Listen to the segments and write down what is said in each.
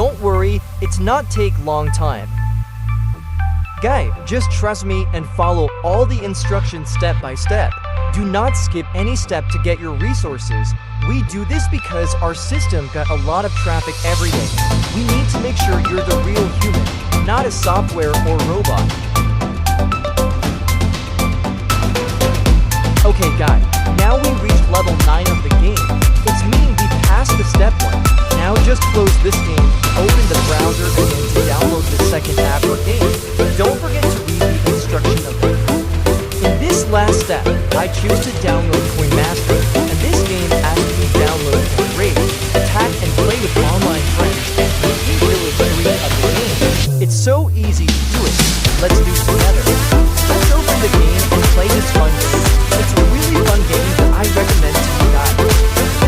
Don't worry, it's not take long time. Guy, just trust me and follow all the instructions step by step. Do not skip any step to get your resources. We do this because our system got a lot of traffic every day. We need to make sure you're the real human, not a software or robot. Okay guy, now we reached level 9 of the game. It's meaning we passed the step 1. Now just close this game, open the browser again to download the second app or game. Don't forget to read the instruction of it. In this last step, I choose to download Coin Master, and this game asks me to download and raid, attack and play with online friends, making Village 3 of the game. It's so easy to do it. Let's do it together. Let's open the game and play this fun game. It's a really fun game that I recommend to you guys.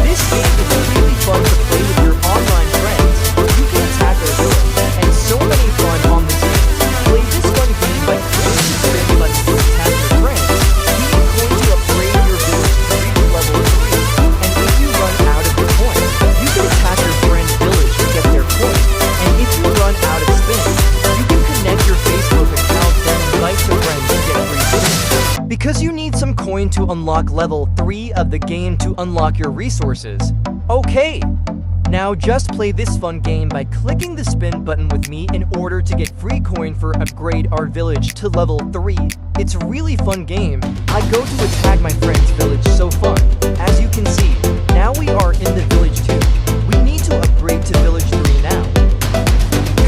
This game is really fun to play with your online friends. You can attack their village, and so many fun on the team. Play this fun game by clicking the spin button to attack your friends. You are going to upgrade your village to reach level 3, and if you run out of your coins, you can attack your friend's village to get their coins. And if you run out of spins, you can connect your Facebook account then invite your friends to get free spins. Because you need some coin to unlock level 3 of the game to unlock your resources. Okay, now just play this fun game by clicking the spin button with me in order to get free coin for upgrade our village to level 3. It's a really fun game. I go to attack my friend's village, so fun. As you can see, now we are in the village 2. We need to upgrade to village 3 now.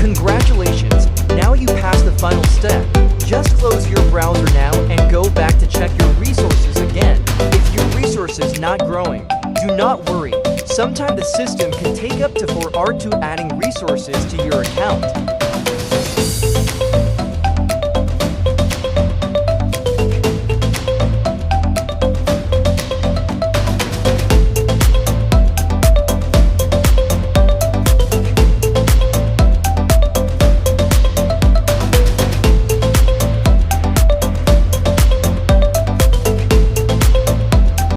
Congratulations, now you passed the final step. Just close your browser now and go back to check your resources again. If your resources not growing, do not worry. Sometimes the system can take up to 4 hours to adding resources to your account.